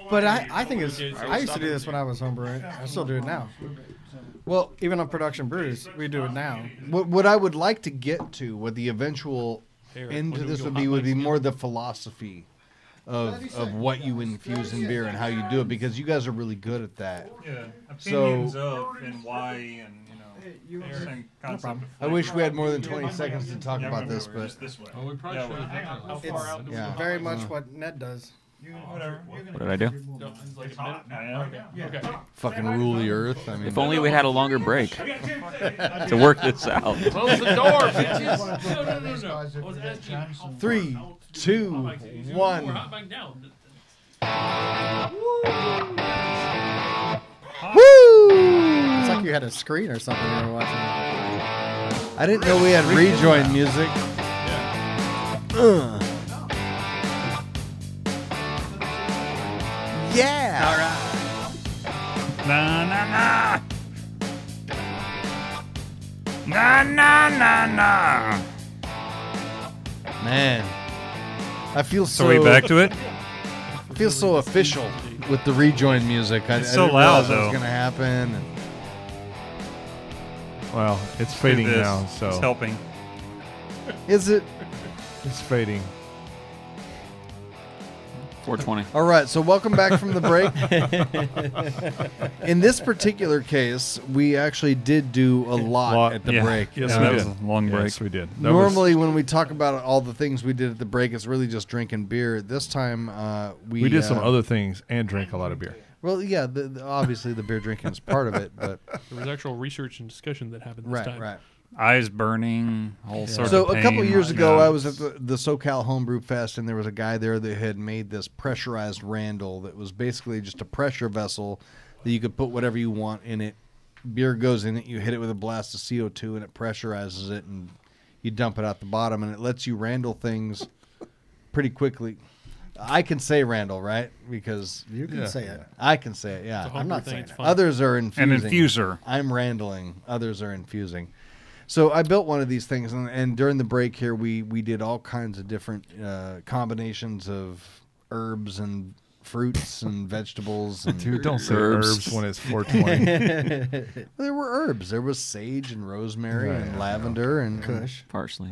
But I think it's. I used to do this when I was homebrewing. I still do it now. Well, even on production brews, we do it now. What I would like to get to, what the eventual end to this would be more the philosophy of what you infuse in beer and how you do it, because you guys are really good at that. Yeah, opinions of and why, and same concept. problem. I wish we had more than 20 seconds to talk about this, but this way. Well, we probably should have done It's yeah. very much what Ned does. Whatever. What did I do? Okay. Fucking rule the earth. I mean, If only we had a longer break to work this out. Close the door, bitches. No. I was asking how far 3, out 2, hot mics. If you're 1. more hot mic down. It's like you had a screen or something you were watching. I didn't know we had rejoin music. Yeah. All right. Na na na. Na na na na. Man, I feel so. So we back to it? I feel so official with the rejoin music. It's I so didn't loud, realize that was though. going to happen. And Well, it's fading This now, is so helping. is it? it's fading. 420. All right, so welcome back from the break. In this particular case, we actually did do a lot at the break. Yes, Yeah, we that did. was a long break. Yes, we did. That Normally, when we talk about all the things we did at the break, it's really just drinking beer. This time, we did some other things and drank a lot of beer. Well, yeah, obviously the beer drinking is part of it, but There was actual research and discussion that happened this right, time. right. Eyes burning, all sorts So of pain. a couple years ago, Yeah. I was at the SoCal Homebrew Fest, and there was a guy there that had made this pressurized Randall that was basically just a pressure vessel that you could put whatever you want in it. Beer goes in it, you hit it with a blast of CO2, and it pressurizes it, and you dump it out the bottom, and it lets you Randall things pretty quickly. I can say Randall, right? Because You can say it. I can say it, yeah. It's a I'm not homebrew thing, saying it's it. fun. Others are An infusing. infuser. I'm randling. Others are infusing. So I built one of these things, and during the break here, we did all kinds of different combinations of herbs and fruits and vegetables. And Dude, don't say Herbs. herbs when it's 420. there were herbs. There was sage and rosemary Right, and lavender and Kush. Parsley.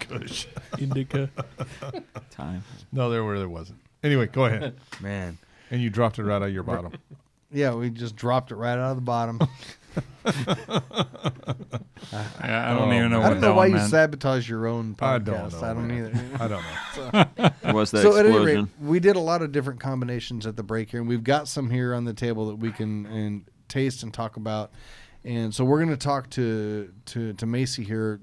Gosh. Indica. Time. No, there wasn't. Anyway, go ahead. Man, And you dropped it right out of your bottom. yeah, we just dropped it right out of the bottom. Yeah, I don't even know I what don't that know why one you meant. sabotage your own I podcast. don't know. I don't man. either. I don't know. There was that So at any explosion. rate, we did a lot of different combinations at the break here, and we've got some here on the table that we can taste and talk about. And so we're going to talk to Macy here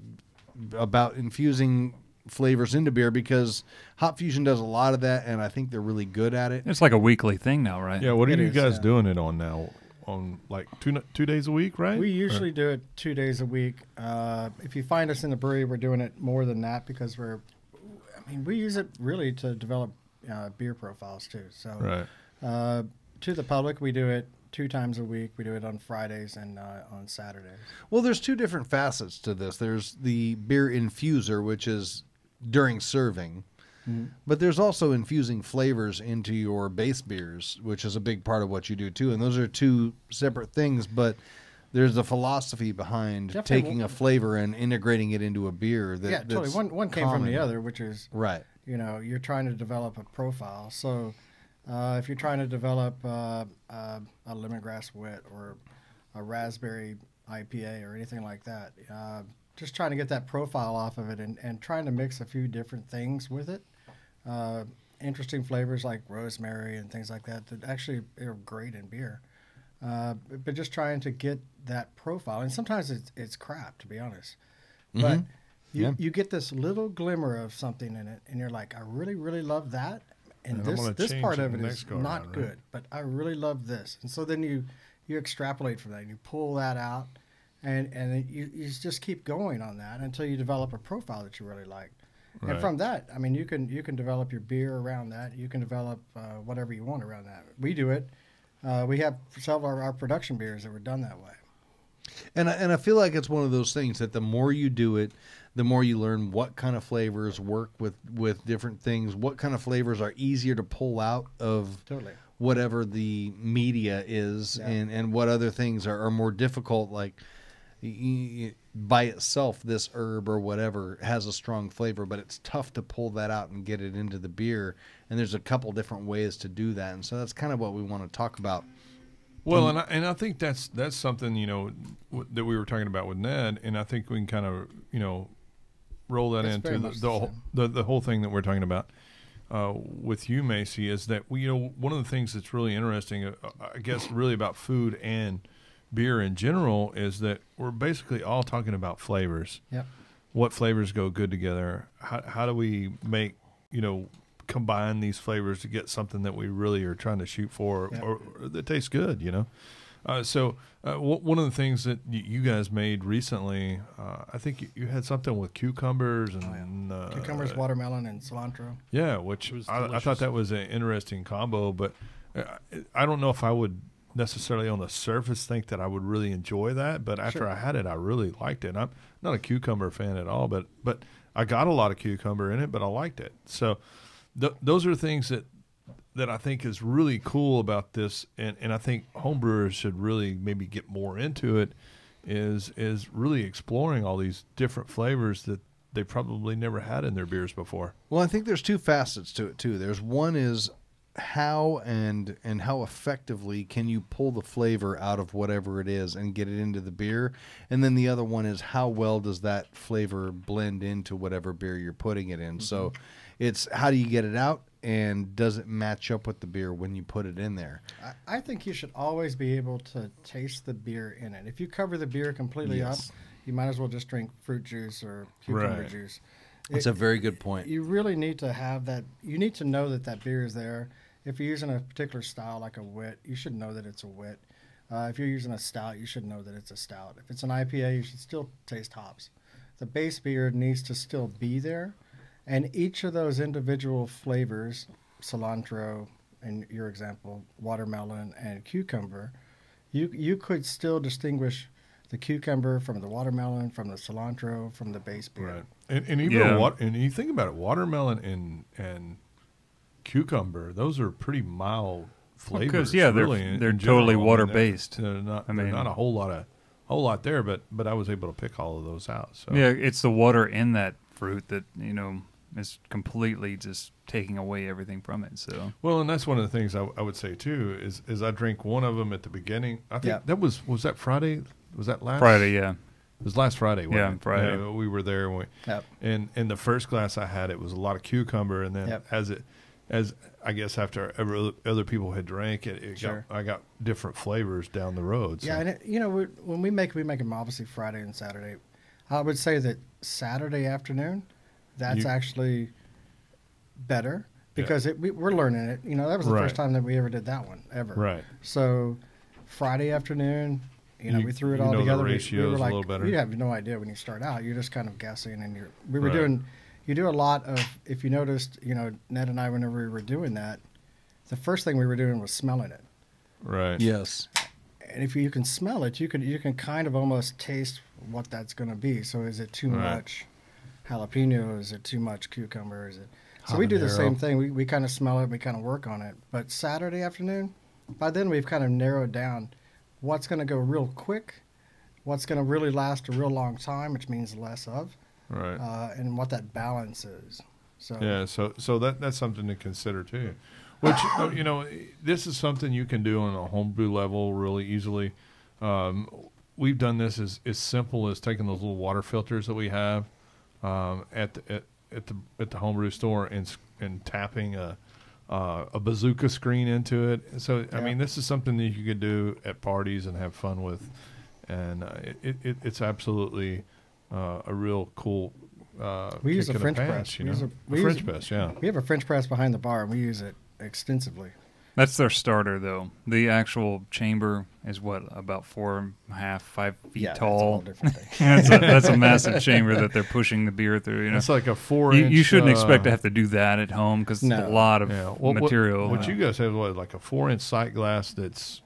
about infusing flavors into beer, because HopFusion does a lot of that, and I think they're really good at it. It's like a weekly thing now, right? Yeah, what are It you is, guys yeah. doing it on now? On like two days a week, right? We usually do it 2 days a week. If you find us in the brewery, we're doing it more than that because we use it really to develop beer profiles too. So Right. to the public, we do it 2 times a week. We do it on Fridays and on Saturdays. Well, there's two different facets to this. There's the beer infuser, which is during serving. But there's also infusing flavors into your base beers, which is a big part of what you do too. And those are two separate things, but there's a philosophy behind Definitely. taking a flavor and integrating it into a beer. Yeah, totally. One came from the other, which is Right. you're trying to develop a profile. So if you're trying to develop a lemongrass wit or a raspberry IPA or anything like that, just trying to get that profile off of it and trying to mix a few different things with it. Interesting flavors like rosemary and things like that actually are great in beer. But just trying to get that profile. And sometimes it's crap, to be honest. But you get this little glimmer of something in it, and you're like, I really, really love that. And And I'm gonna this change part it of it next is go not around, right? good, but I really love this. And so then you extrapolate from that, and you pull that out, and then you just keep going on that until you develop a profile that you really like. Right. And from that, I mean, you can develop your beer around that. You can develop whatever you want around that. We do it. We have several of our production beers that were done that way. And I feel like it's one of those things that the more you do it, the more you learn what kind of flavors work with different things, what kind of flavors are easier to pull out of whatever the media is, and what other things are more difficult, like by itself this herb or whatever has a strong flavor, but it's tough to pull that out and get it into the beer, and there's a couple different ways to do that, and so that's kind of what we want to talk about. Well, and I think that's something, you know, that we were talking about with Ned, and I think we can kind of, you know, roll that into the whole thing that we're talking about with you, Macy, is that we, you know, one of the things that's really interesting, I guess, really about food and beer in general, is that we're basically all talking about flavors. Yep. What flavors go good together? How do we make, you know, combine these flavors to get something that we really are trying to shoot for, or that tastes good, you know? So one of the things that you guys made recently, I think you had something with cucumbers and cucumbers, watermelon, and cilantro. Yeah, which I thought that was an interesting combo, but I don't know if I would necessarily on the surface think that I would really enjoy that, but after I had it, I really liked it. I'm not a cucumber fan at all, but I got a lot of cucumber in it, but I liked it. So those are things that I think is really cool about this, and I think homebrewers should really maybe get more into it, is really exploring all these different flavors that they probably never had in their beers before. Well, I think there's two facets to it too. There's one is how and how effectively can you pull the flavor out of whatever it is and get it into the beer, and then the other one is how well does that flavor blend into whatever beer you're putting it in. So it's how do you get it out, and does it match up with the beer when you put it in there? I think you should always be able to taste the beer in it. If you cover the beer completely up, you might as well just drink fruit juice or cucumber juice. It's a very good point. You really need to have that. You need to know that beer is there. If you're using a particular style like a wit, you should know that it's a wit. If you're using a stout, you should know that it's a stout. If it's an IPA, you should still taste hops. The base beer needs to still be there. And each of those individual flavors, cilantro, in your example, watermelon and cucumber, you could still distinguish the cucumber from the watermelon, from the cilantro, from the base beer. Right. And even and you think about it, watermelon and cucumber, those are pretty mild flavors. Because they're totally water based. They're not a whole lot there, but I was able to pick all of those out. So yeah, it's the water in that fruit that, you know, is completely just taking away everything from it. So well, and that's one of the things I would say too is I drank one of them at the beginning. I think that was that Friday. Was that last Friday? Yeah, it was last Friday. Wasn't it? Friday. Yeah, we were there. And the first glass I had, it was a lot of cucumber, and then as I guess after other people had drank it, I got different flavors down the road. So. Yeah, and you know, when we make them obviously Friday and Saturday. I would say that Saturday afternoon, that's actually better because we're learning it. You know, that was the first time that we ever did that one ever. Right. So Friday afternoon, you know, we threw it all together. The ratio is a little better. You have no idea when you start out. You're just kind of guessing, and you do a lot of. If you noticed, you know, Ned and I, whenever we were doing that, the first thing we were doing was smelling it. Right. Yes. And if you can smell it, you can kind of almost taste what that's going to be. So is it too much jalapeno? Is it too much cucumber? Is it? So we do the same thing. We kind of smell it. We kind of work on it. But Saturday afternoon, by then we've kind of narrowed down what's going to go real quick, what's going to really last a real long time, which means less of, and what that balance is. So yeah, so that's something to consider too. Which you know, this is something you can do on a homebrew level really easily. We've done this as simple as taking those little water filters that we have at the homebrew store and tapping a bazooka screen into it. So I mean, this is something that you could do at parties and have fun with, and it's absolutely a real cool. We use a French press. We have a French press behind the bar, and we use it extensively. That's their starter, though. The actual chamber is about 4.5, 5 feet tall. That's a whole different thing. that's a massive chamber that they're pushing the beer through. You know, it's like a 4-inch. You shouldn't expect to have to do that at home because it's a lot of material. What you guys have, like a 4-inch sight glass that's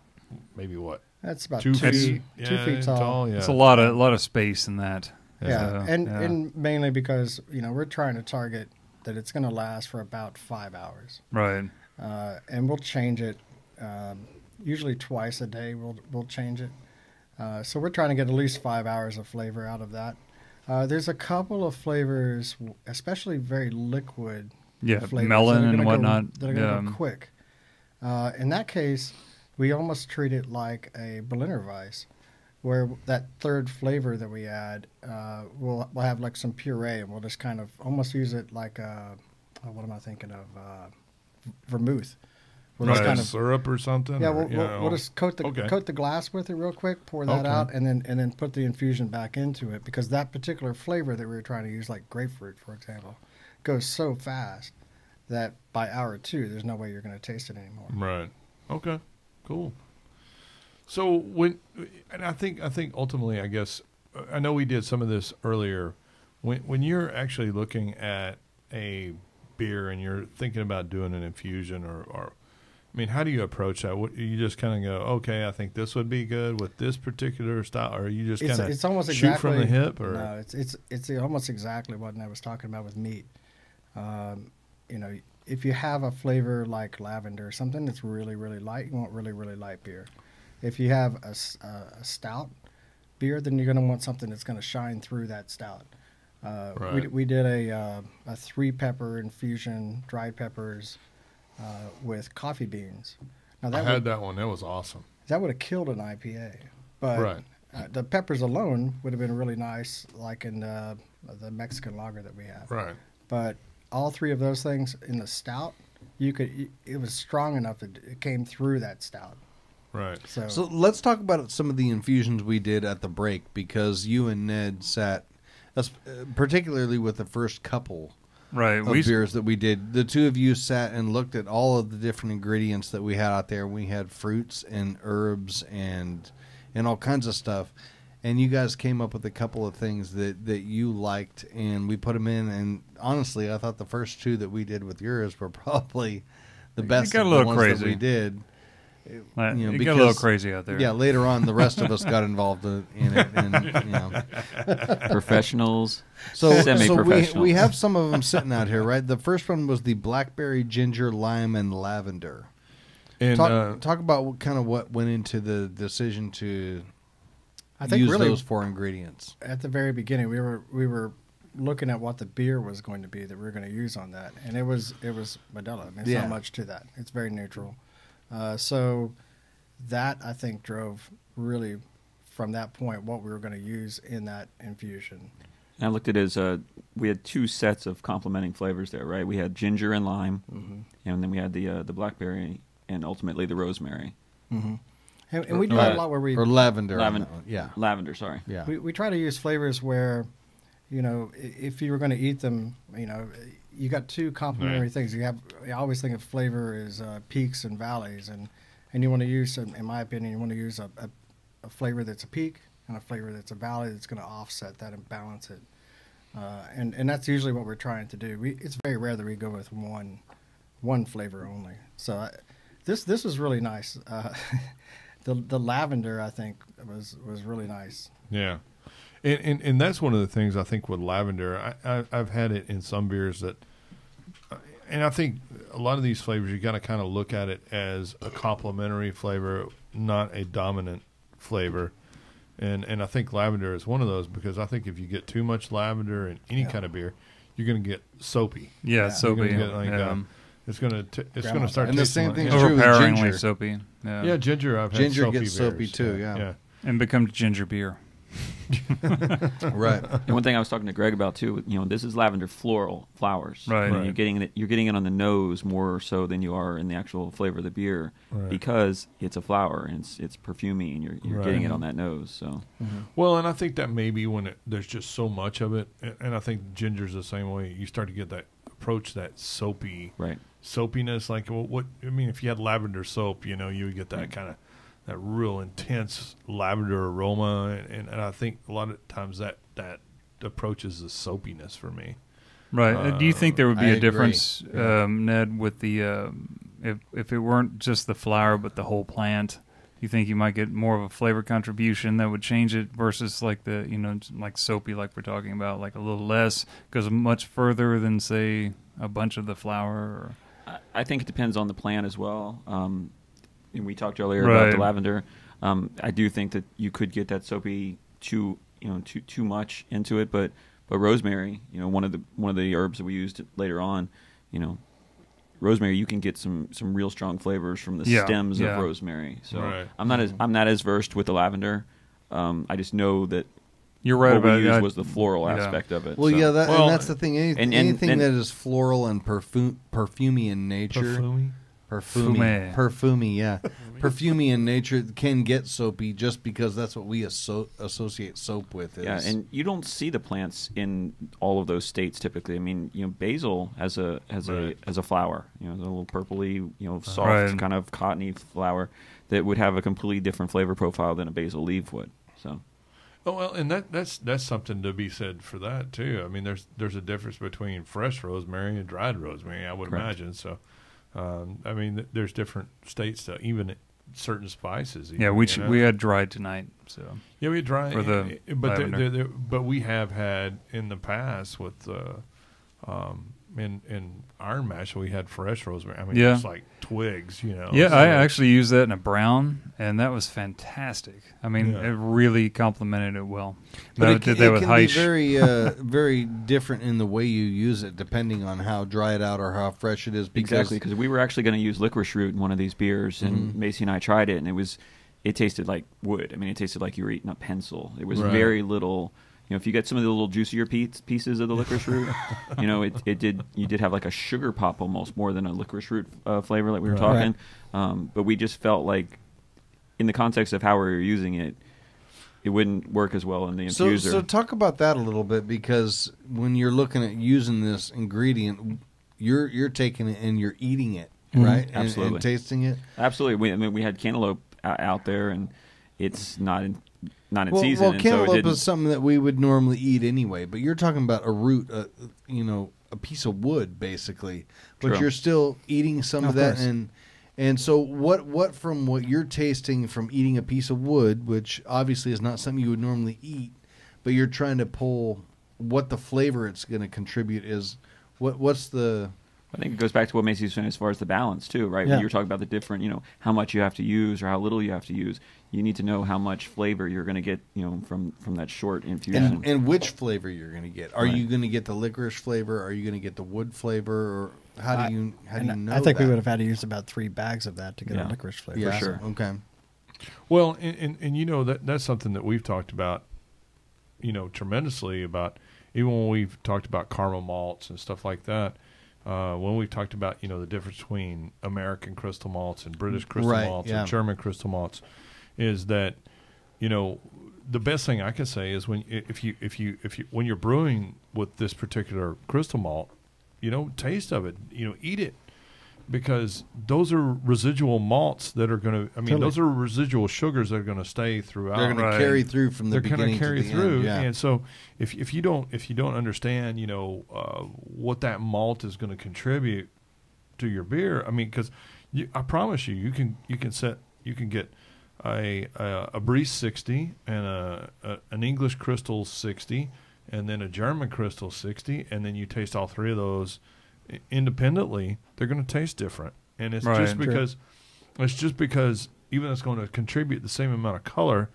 maybe what? That's about 2 feet, 2 feet tall. Yeah. It's a lot of space in that. Yeah, So, and mainly because we're trying to target that it's going to last for about 5 hours, right. and we'll change it usually twice a day. We'll change it, so we're trying to get at least 5 hours of flavor out of that. There's a couple of flavors, especially very liquid. Yeah, flavors melon that are and gonna whatnot. That are going to go quick. In that case, we almost treat it like a Berliner Weiss, where that third flavor that we add, we'll have like some puree, and we'll just kind of almost use it like what am I thinking of? Vermouth. We'll Like just a kind of syrup or something. yeah, or, we'll just coat the glass with it real quick, pour that Okay. out, and then put the infusion back into it, because that particular flavor that we were trying to use, like grapefruit, for example, goes so fast that by hour 2, there's no way you're going to taste it anymore. Right. Okay. Cool. So and I think ultimately, I guess, I know we did some of this earlier. When you're actually looking at a beer and you're thinking about doing an infusion, or I mean, how do you approach that? You just kind of go, okay, I think this would be good with this particular style, or you just kind It's almost of shoot exactly from the hip, or no, it's almost exactly what I was talking about with meat. If you have a flavor like lavender, something that's really, really light, you want really, really light beer. If you have a stout beer, then you're going to want something that's going to shine through that stout. Right. We did a 3-pepper infusion, dried peppers, with coffee beans. Now I had that one. That was awesome. that would have killed an IPA, but Right. The peppers alone would have been really nice, like in the Mexican lager that we have. Right. But all 3 of those things in the stout, it was strong enough that it came through that stout. Right. So let's talk about some of the infusions we did at the break, because you and Ned sat, particularly with the first couple Right. of beers that we did. The 2 of you sat and looked at all of the different ingredients that we had out there. We had fruits and herbs and all kinds of stuff. And you guys came up with a couple of things that you liked, and we put them in. And honestly, I thought the first 2 that we did with yours were probably the best got a of little the ones crazy. that we did. It got a little because- crazy out there. Yeah, later on, the rest of us got involved in it. And, Professionals, So semi-professionals. we have some of them sitting out here, right? The first one was the blackberry, ginger, lime, and lavender. And Talk about what went into the decision to I think use really those 4 ingredients. at the very beginning, we were looking at what the beer was going to be that we were going to use on that, and it was Modelo. I mean, there's Yeah. not much to that. It's very neutral. So that, I think, drove really from that point what we were going to use in that infusion. And I looked at it as we had 2 sets of complementing flavors there, right? We had ginger and lime, and then we had the blackberry and ultimately the rosemary. Mm-hmm. And we do that a lot where we Or lavender. on Lavender, that one. Yeah. lavender. Sorry. Yeah. we try to use flavors where, if you were going to eat them, you got 2 complementary things. I always think of flavor as peaks and valleys, and you want to use, in my opinion, you want to use a flavor that's a peak and a flavor that's a valley that's going to offset that and balance it. And that's usually what we're trying to do. It's very rare that we go with one flavor only. So this was really nice. The lavender, I think, was really nice. Yeah. And that's one of the things I think with lavender. I've had it in some beers that, and I think a lot of these flavors, you got to kind of look at it as a complementary flavor, not a dominant flavor. And I think lavender is one of those, because I think if you get too much lavender in any kind of beer, you're going to get soapy. Yeah, Yeah. soapy. You're gonna get, like, it's going to start And the tasting same like, thing's true with Overpoweringly ginger. soapy. Yeah. Yeah, ginger. I've had Ginger soapy gets soapy beers. too, yeah. And becomes ginger beer. Right. And one thing I was talking to Greg about too, this is lavender floral flowers. Right. And Right. You're getting it on the nose more so than you are in the actual flavor of the beer, Right. because it's a flower and it's perfumey, and you're getting Right. it on that nose. So Well, and I think that maybe when there's just so much of it, and I think ginger's the same way. You start to get that soapy right. soapiness. Like, well, if you had lavender soap, you would get that kind of that real intense lavender aroma, and I think a lot of times that approaches the soapiness for me. Right. Do you think there would be I a agree. difference, Yeah. Ned, with the if it weren't just the flower but the whole plant? you think you might get more of a flavor contribution that would change it versus like like soapy, like we're talking about, like a little less, goes much further than say a bunch of the flower? Or? I think it depends on the plant as well. And we talked earlier about the lavender. I do think that you could get that soapy too much into it, but rosemary, one of the herbs that we used later on, rosemary, you can get some real strong flavors from the stems of rosemary. So I'm not as versed with the lavender. I just know that you're right what about we used was the floral aspect of it. Well, so. And that's the thing. Anything that is floral and perfumey in nature. Perfumey, yeah. Perfumey in nature can get soapy just because that's what we associate soap with. Yeah, and you don't see the plants in all of those states typically. I mean, basil has a flower, a little purpley, soft kind of cottony flower that would have a completely different flavor profile than a basil leaf would. So. Oh well, and that's something to be said for that too. I mean, there's a difference between fresh rosemary and dried rosemary, I would imagine. So. I mean, there's different states to even certain spices. Even, we had dried tonight. So yeah, we had dried for the but we have had in the past with in Iron Mash we had fresh rosemary. I mean, it's like twigs, Yeah, I actually used that in a brown, and that was fantastic. I mean, it really complemented it well. But it can be very, very different in the way you use it, depending on how dried out or how fresh it is. Exactly, because we were actually going to use licorice root in one of these beers, and Macy and I tried it, and it tasted like wood. I mean, it tasted like you were eating a pencil. It was very little. If you get some of the little juicier pieces of the licorice root, you did have like a sugar pop almost more than a licorice root flavor like we were talking. But we just felt like in the context of how we were using it, it wouldn't work as well in the infuser. So talk about that a little bit, because when you're looking at using this ingredient, you're taking it and you're eating it, right? Absolutely. And tasting it? Absolutely. We had cantaloupe out there, and it's not in season. Well, cantaloupe is something that we would normally eat anyway, but you're talking about a root, a piece of wood, basically. But True. you're still eating some of that, course. and so what from what you're tasting from eating a piece of wood, which obviously is not something you would normally eat, but you're trying to pull what the flavor it's going to contribute is. What's the? I think it goes back to what Macy's saying as far as the balance too, right? Yeah. When you're talking about the different, how much you have to use or how little you have to use. You need to know how much flavor you're going to get, from that short infusion. And which flavor you're going to get. Are you going to get the licorice flavor? Are you going to get the wood flavor? Or how do you know I think that? we would have had to use about 3 bags of that to get a licorice flavor. Yeah, for sure. Okay. Well, and that's something that we've talked about, tremendously about, even when we've talked about caramel malts and stuff like that. When we've talked about, the difference between American crystal malts and British crystal malts and German crystal malts, is that, the best thing I can say is when when you're brewing with this particular crystal malt, taste of it, eat it, because those are residual malts that are going to. Those are residual sugars that are going to stay throughout. They're going to carry through from the beginning to the end. Yeah. And so if you don't understand, what that malt is going to contribute to your beer, because I promise you can get a Breeze 60 and an English Crystal 60 and then a German Crystal 60, and then you taste all three of those independently, they're going to taste different. And it's just because even though it's going to contribute the same amount of color,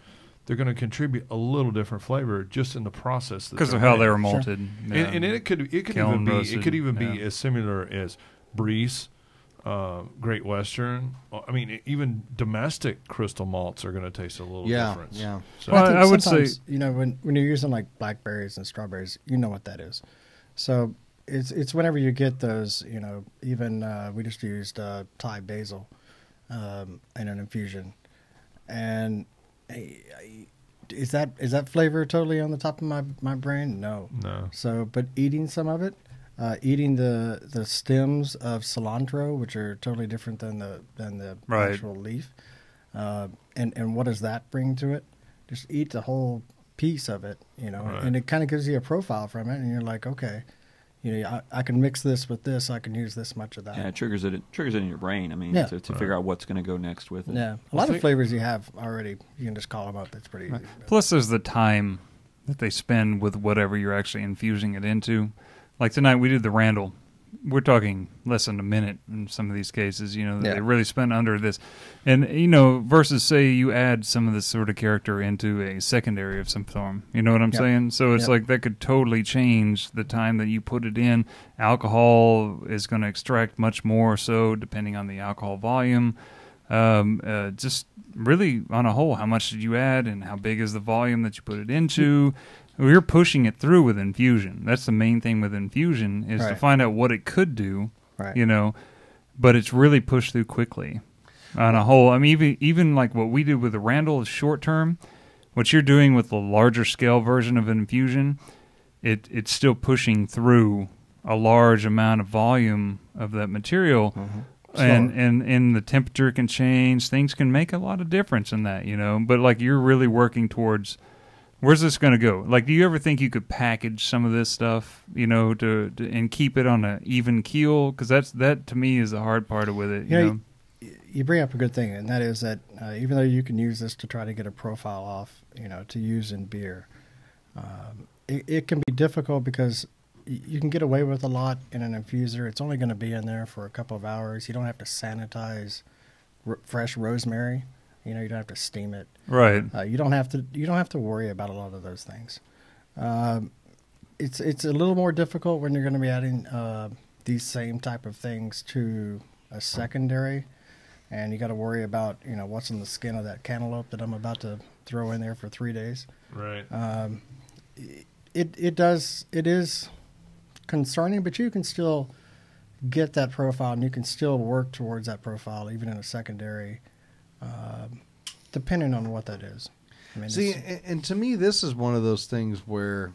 they're going to contribute a little different flavor just in the process because of how they were malted. Sure. And it could even be as similar as Breeze, Great Western. Even domestic crystal malts are going to taste a little different. Yeah. So Well, I would say, when you're using like blackberries and strawberries, you know what that is. So it's whenever you get those, even we just used Thai basil in an infusion, and is that flavor totally on the top of my brain? No. So, but eating some of it. Eating the stems of cilantro, which are totally different than the actual leaf, and what does that bring to it? Just eat the whole piece of it, and it kind of gives you a profile from it, and you're like, okay, I can mix this with this. I can use this much of that. Yeah, it triggers it in your brain. I mean, Yeah. to figure out what's going to go next with it. Yeah, a lot of flavors you have already. You can just call them up. It's pretty easy. Right. Plus, there's the time that they spend with whatever you're actually infusing it into. Like tonight, we did the Randall. We're talking less than a minute in some of these cases. They really spend under this. And, versus, say, you add some of this sort of character into a secondary of some form. You know what I'm saying? So it's like that could totally change the time that you put it in. Alcohol is going to extract much more so depending on the alcohol volume. Just really, on a whole, how much did you add and how big is the volume that you put it into? We're pushing it through with infusion. That's the main thing with infusion is to find out what it could do, but it's really pushed through quickly on a whole. I mean, even like what we did with the Randall is short term. What you're doing with the larger scale version of infusion, it's still pushing through a large amount of volume of that material. And the temperature can change. Things can make a lot of difference in that, But like you're really working towards, where's this going to go? Like, do you ever think you could package some of this stuff, to and keep it on an even keel? Because that to me is the hard part of with it. You bring up a good thing, and that is that even though you can use this to try to get a profile off, to use in beer, it can be difficult because you can get away with a lot in an infuser. It's only going to be in there for a couple of hours. You don't have to sanitize fresh rosemary. You don't have to steam it. Right. You don't have to worry about a lot of those things. It's a little more difficult when you're going to be adding these same type of things to a secondary, and you got to worry about what's in the skin of that cantaloupe that I'm about to throw in there for 3 days. Right. It is concerning, but you can still get that profile, and you can still work towards that profile even in a secondary. Depending on what that is. I mean, see, and to me, this is one of those things where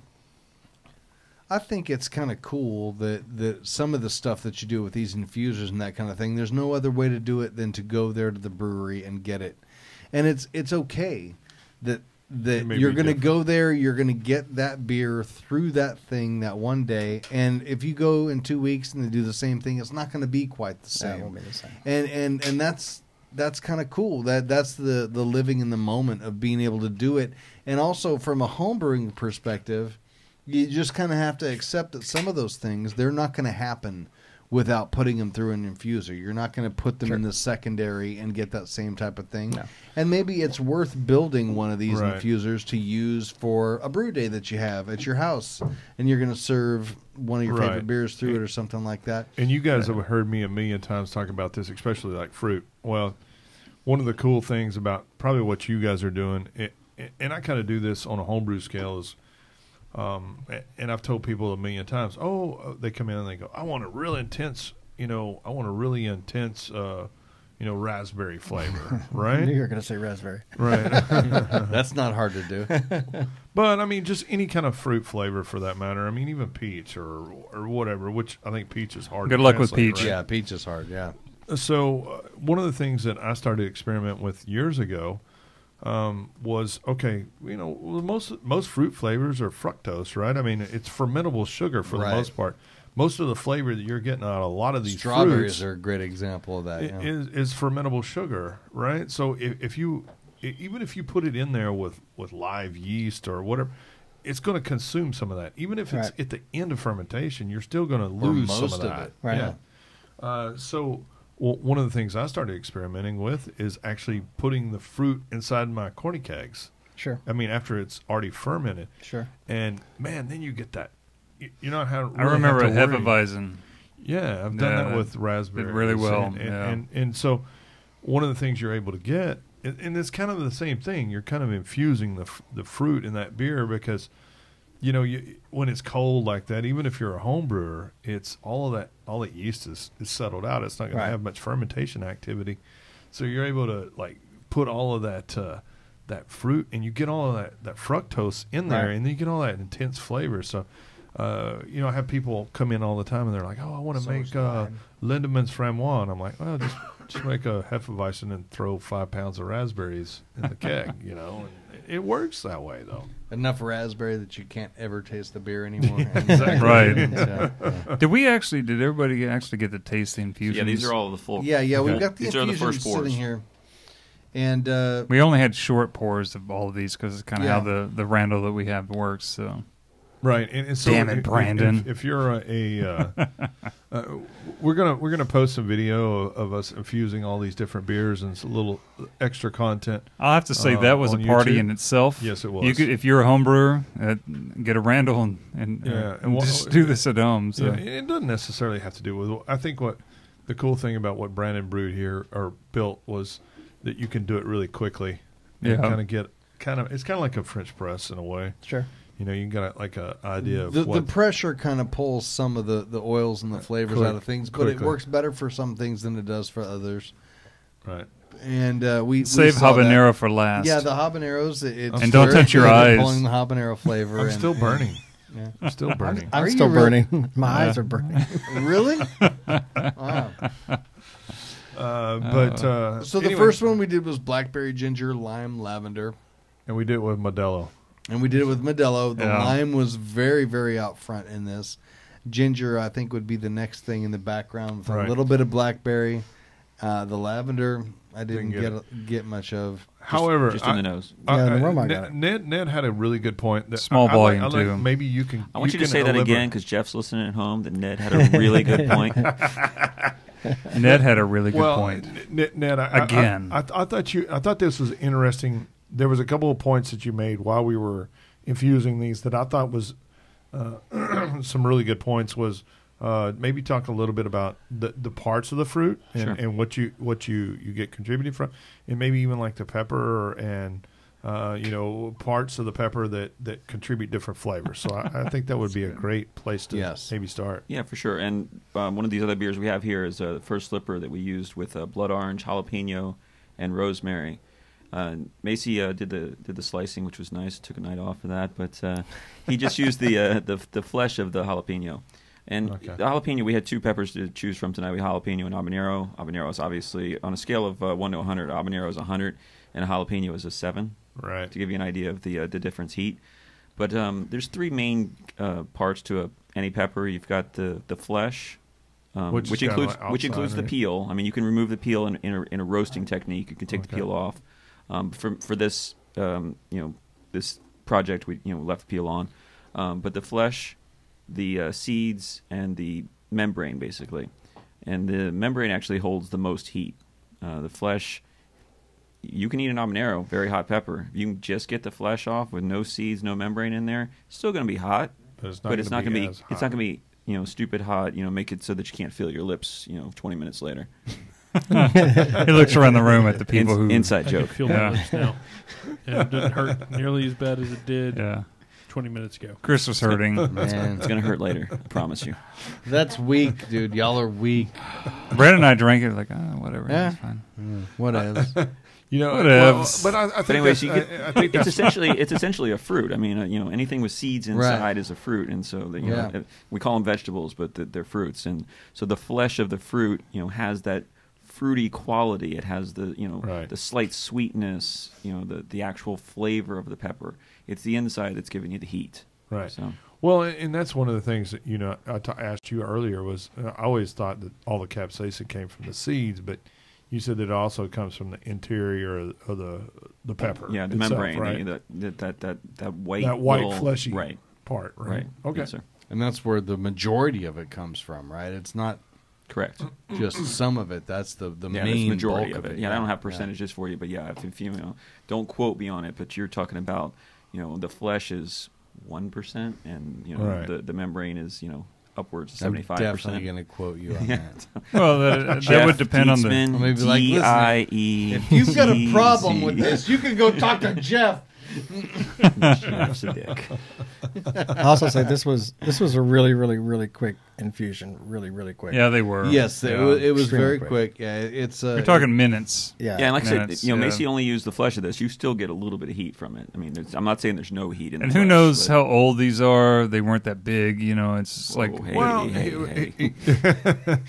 I think it's kind of cool that some of the stuff that you do with these infusers and that kind of thing, there's no other way to do it than to go there to the brewery and get it. And it's okay that you're going to go there, you're going to get that beer through that thing that one day, and if you go in 2 weeks and they do the same thing, it's not going to be quite the same. It won't be the same. And that's kind of cool. That's the living in the moment of being able to do it. And also from a homebrewing perspective, you just kind of have to accept that some of those things, they're not going to happen without putting them through an infuser. You're not going to put them in the secondary and get that same type of thing. No. And maybe it's worth building one of these infusers to use for a brew day that you have at your house, and you're going to serve one of your favorite beers through it or something like that. And you guys have heard me a million times talk about this, especially like fruit. Well, one of the cool things about probably what you guys are doing, and I kind of do this on a homebrew scale, is and I've told people a million times, they come in and they go, I want a real intense, raspberry flavor, right? I knew you were going to say raspberry. Right. That's not hard to do. But, I mean, just any kind of fruit flavor for that matter. I mean, even peach or whatever, which I think peach is hard. Good luck with peach. Right? Yeah, peach is hard, yeah. So one of the things that I started to experiment with years ago was, most fruit flavors are fructose, right? I mean, it's fermentable sugar for the most part. Most of the flavor that you're getting out of a lot of these strawberries fruits are a great example of that. Is fermentable sugar, right? So even if you put it in there with live yeast or whatever, it's going to consume some of that. Even if it's at the end of fermentation, you're still going to lose some of that. It. Right. Yeah. So one of the things I started experimenting with is actually putting the fruit inside my corny kegs. Sure. I mean, after it's already fermented. Sure. And man, then you get that. You know how I remember a Hefeweizen. Yeah, I've done that with raspberries. Did really well. And so one of the things you're able to get, and it's kind of the same thing. You're kind of infusing the fruit in that beer because, when it's cold like that, even if you're a home brewer, it's all that yeast is settled out. It's not going to have much fermentation activity. So you're able to put all of that fruit, and you get all of that fructose in there, and then you get all that intense flavor. So. I have people come in all the time and they're like, I want to make Lindemann's Framboise. And I'm like, well, just Just make a Hefeweizen and throw 5 pounds of raspberries in the keg, you know. And it works that way, though. Enough raspberry that you can't ever taste the beer anymore. Exactly. Right. So, Did everybody actually get to taste the infusions? Yeah, these are all the full. yeah, Okay. we've got the These are the infusions first pours. sitting here. And We only had short pours of all of these because it's kind of Yeah. how the Randall that we have works. So Right, and so Damn it, Brandon. If you're we're gonna post some video of us infusing all these different beers and some little extra content. I'll have to say that was a on party YouTube. in itself. Yes, it was. You could, if you're a home brewer, get a Randall and and just do this at home. So. Yeah, it doesn't necessarily have to do with. I think what the cool thing about what Brandon brewed here or built was that you can do it really quickly. And Yeah. it's kind of like a French press in a way. Sure. You know, you got like a idea of the what pressure kind of pulls some of the oils and the flavors out of things, but it quickly. works better for some things than it does for others. right. And we Save saw that. habanero for last. Yeah, the habaneros. It's And don't very touch your good at eyes. Pulling the habanero flavor. I'm still burning. Yeah. I'm still burning. I'm Are still you really? burning. My eyes are burning. Really? Wow. So the anyway, first one we did was blackberry, ginger, lime, lavender. and we did it with Modelo. And we did it with Modelo. The Yeah. lime was very, very out front in this. Ginger, I think, would be the next thing in the background with Right. a little bit of blackberry. The lavender, I didn't Didn't get much of. However, Just in the nose. Yeah, the aroma I got it. Ned had a really good point. That Small volume, I like too. Maybe you can. I want you to can say that elaborate. again because Jeff's listening at home. That Ned had a really good point. Ned had a really good point. Ned, Again. I thought this was interesting. There was a couple of points that you made while we were infusing these that I thought was some really good points. Was maybe talk a little bit about the parts of the fruit and, Sure. and what you get contributed from, and maybe even like the pepper and parts of the pepper that contribute different flavors. So I think that would be a great place to Yes. maybe start. Yeah, for sure. And one of these other beers we have here is the first slipper that we used with blood orange, jalapeno, and rosemary. Macy did the slicing, which was nice. Took a night off for that, but he just used the flesh of the jalapeno. And Okay. the jalapeno, we had two peppers to choose from tonight. We had jalapeno and habanero. Habanero is obviously on a scale of 1 to 100. Habanero is 100, and a jalapeno is a 7. Right. To give you an idea of the difference heat. But there's three main parts to any pepper. You've got the flesh, Which which is kinda includes like which includes outside, the right? peel. I mean, you can remove the peel in a roasting technique. You can take the Okay. peel off. For this this project, we left the peel on. But the flesh, the seeds, and the membrane basically, and the membrane actually holds the most heat. The flesh. You can eat an habanero, very hot pepper. You can just get the flesh off with no seeds, no membrane in there. It's still going to be hot, But it's but it's not going to be. as It's not going to be stupid hot. Make it so that you can't feel your lips. 20 minutes later. He looks around the room at the people who Inside I can joke. feel Yeah. my lips now. And it didn't hurt nearly as bad as it did Yeah, 20 minutes ago. Chris was hurting. Man, It's going to hurt later. I promise you. that's weak, dude. Y'all are weak. Brandon and I drank it like, whatever, Yeah. it's fine. Whatever. Whatevs. But I think anyways, that's, you I think It's that's essentially a fruit. I mean, anything with seeds inside Right. is a fruit, and so Yeah. we call them vegetables, but they're fruits. And so the flesh of the fruit, has that fruity quality. It has the Right. the slight sweetness, the actual flavor of the pepper. It's the inside that's giving you the heat. right. So Well, and that's one of the things that I asked you earlier was I always thought that all the capsaicin came from the seeds, but you said that it also comes from the interior of the pepper. yeah, the itself, membrane, right? that white That white little- fleshy right, part, right? right. Okay. Yes, sir. And that's where the majority of it comes from, right? It's not Correct. just some of it. That's the Yeah, main that's the majority bulk of it. Yeah, I don't have percentages for you, but yeah, if you don't quote me on it, but you're talking about the flesh is 1%, and Right. the membrane is upwards of I'm 75%. definitely going to quote you on that. Well, that Jeff would depend on the. Dietzman, Maybe like, listen, DIE. If you've got a problem with this, you can go talk to Jeff. Jeff's a dick. I also say this was a really, really, really quick infusion. Really, really quick. Yeah, they were. Yes, Yeah. it was Extremely very quick. quick. Yeah, it's We're talking minutes. Yeah. Yeah, and like I Minutes, said, Macy yeah. only used the flesh of this. You still get a little bit of heat from it. I mean, I'm not saying there's no heat in And the who flesh, knows but- how old these are? They weren't that big. It's just like, Whoa, hey, Well, hey.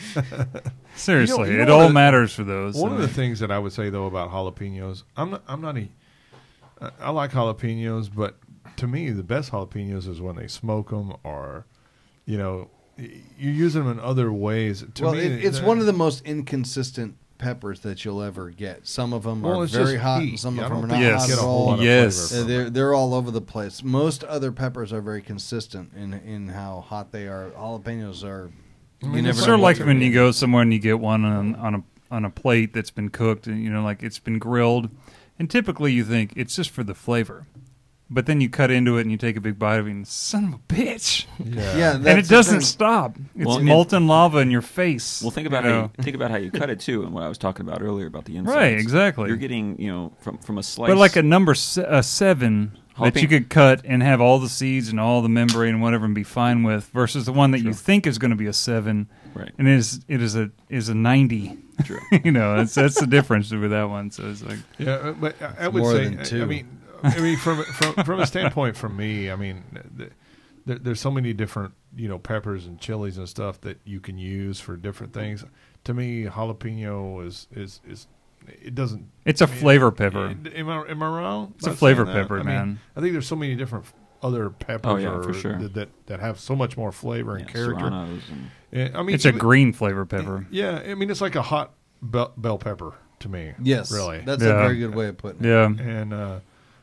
seriously, You know it what all the- matters for those. One of the things that I would say though about jalapenos, I like jalapenos, but to me the best jalapenos is when they smoke them, or you use them in other ways. To me, it's one of the most inconsistent peppers that you'll ever get. Some of them are it's very just hot, heat. and some I of don't them are think not you Yes. hot get at a whole all. lot of Yes. flavor from it. They're all over the place. Most other peppers are very consistent in how hot they are. Jalapenos are. You never It's know sort of what like they're when you doing. go somewhere and you get one on a plate that's been cooked, and like it's been grilled, and typically you think it's just for the flavor, but then you cut into it and you take a big bite of it, and son of a bitch, Yeah, and that's it the doesn't thing. stop. It's Well, molten lava in your face. Well, think about how you cut it too, and what I was talking about earlier about the insides. Right, exactly. You're getting from a slice, But like a number 7 that you Jalapeno- could cut and have all the seeds and all the membrane and whatever and be fine with, versus the one that you Sure. think is going to be a 7, Right. and it is a 90. True. That's the difference with that one. So it's like, Yeah, but I would more say, than two. I mean, from a standpoint from me, I mean, there's so many different peppers and chilies and stuff that you can use for different things. To me, jalapeno is it doesn't. it's a flavor pepper. Am I wrong? It's a about flavor saying that? pepper, I mean, man. I think there's so many different other peppers Oh, yeah, for sure. that have so much more flavor and character. Serranos and I mean, It's a green flavor pepper. Yeah, I mean, it's like a hot bell pepper to me. Yes, really. That's a Yeah. very good way of putting it. Yeah, And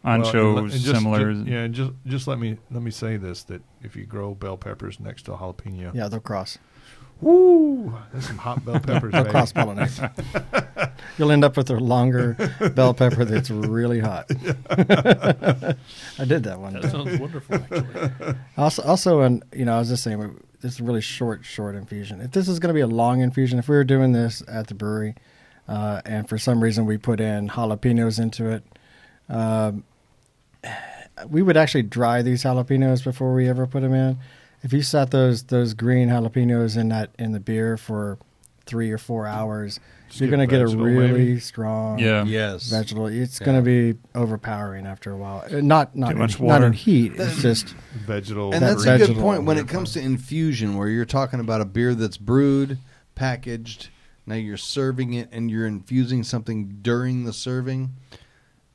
ancho and similar. just let me say this: that if you grow bell peppers next to a jalapeno, Yeah, they'll cross. woo, that's some hot bell peppers. They'll baby. cross pollinate. You'll end up with a longer bell pepper that's really hot. I did that one That time. sounds wonderful, actually. Also, and I was just saying, this is a really short infusion. If this is going to be a long infusion, if we were doing this at the brewery, and for some reason we put in jalapenos into it, we would actually dry these jalapenos before we ever put them in. If you set those green jalapenos in the beer for 3 or 4 hours, you're get going to get a vegetable, really maybe? strong Yes. vegetable. It's Yeah. going to be overpowering after a while. Not Too much not water. in heat. It's just Vegetable, And that's a Vegetable. good point when it comes to infusion, where you're talking about a beer that's brewed, packaged, now you're serving it and you're infusing something during the serving.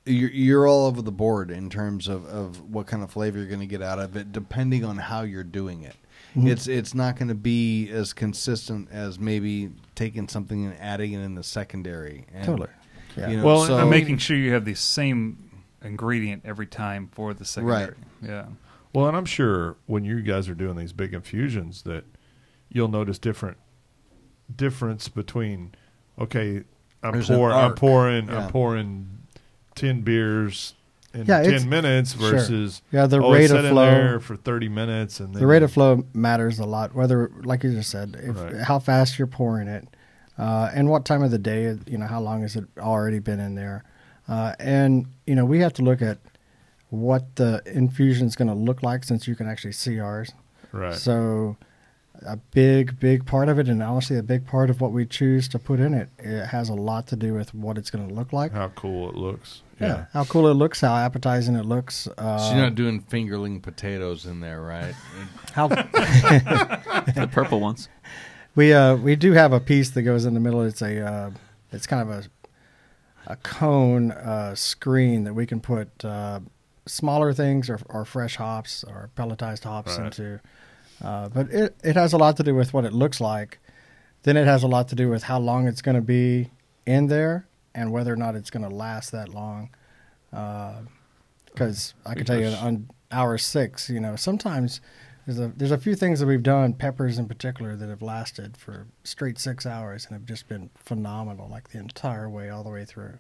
You're all over the board in terms of what kind of flavor you're going to get out of it, depending on how you're doing it. Mhm. It's not going to be as consistent as maybe taking something and adding it in the secondary. And, totally. Yeah. Well, so, And making sure you have the same ingredient every time for the secondary. Right. Yeah. Well, and I'm sure when you guys are doing these big infusions that you'll notice difference between, okay, I'm There's an pouring arc. Yeah. 10 beers in Yeah, 10 it's- minutes sure. versus Yeah, the it's rate of set in flow. there for 30 minutes and then The rate of flow matters a lot. Whether, like you just said, Right. how fast you're pouring it, and what time of the day. How long has it already been in there, and we have to look at what the infusion is going to look like, since you can actually see ours. right. So, a big part of it, and honestly, a big part of what we choose to put in it, it has a lot to do with what it's going to look like. How cool it looks. Yeah, how cool it looks, how appetizing it looks. So you're not doing fingerling potatoes in there, right? How the purple ones. we do have a piece that goes in the middle. It's it's kind of a cone screen that we can put smaller things or fresh hops or pelletized hops Right. into. But it has a lot to do with what it looks like. Then it has a lot to do with how long it's going to be in there and whether or not it's going to last that long. Because I can tell you on hour 6, sometimes there's a few things that we've done, peppers in particular, that have lasted for straight 6 hours and have just been phenomenal, like the entire way, all the way through.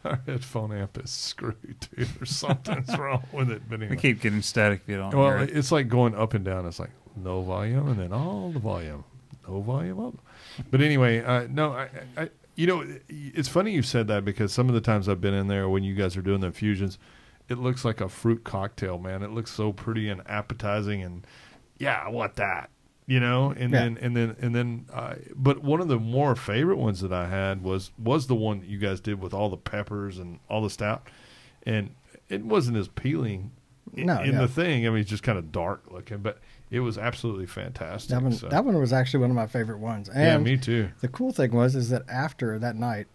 Our headphone amp is screwed, too. There's something's wrong with it. But We anyway. keep getting static if you don't Well, hear it. it's like going up and down. It's like no volume and then all the volume, no volume up. But anyway, no, You know, it's funny you said that because some of the times I've been in there when you guys are doing the infusions, it looks like a fruit cocktail, man. It looks so pretty and appetizing, and I want that. You know, and then, but one of the more favorite ones that I had was the one that you guys did with all the peppers and all the stout, and it wasn't as appealing in the thing. I mean, it's just kind of dark looking, but it was absolutely fantastic. That one was actually one of my favorite ones. And yeah, me too. The cool thing is that after that night,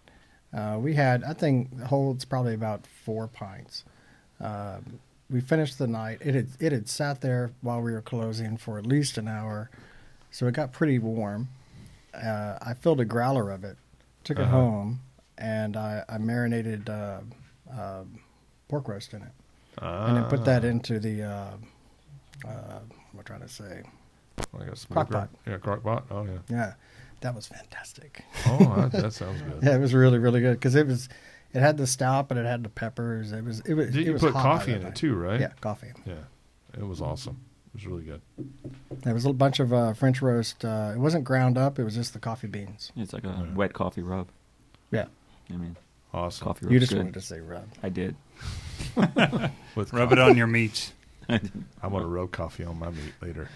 we had, I think, holds probably about 4 pints. We finished the night. It had sat there while we were closing for at least an hour, so it got pretty warm. I filled a growler of it, took it home, and I marinated pork roast in it, and then put that into the what am I trying to say? Like a crock pot. Yeah, crock pot. Oh yeah. Yeah, that was fantastic. Oh, that sounds good. Yeah, it was really, really good because it had the stout, but it had the peppers. It was. Did you put coffee in it too, right? Yeah, coffee. Yeah, it was awesome. It was really good. There was a bunch of French roast. It wasn't ground up. It was just the coffee beans. It's like a wet coffee rub. Yeah. I mean, awesome. Coffee rub. You just wanted to say rub. I did. Rub it on your meat. I'm going to rub coffee on my meat later.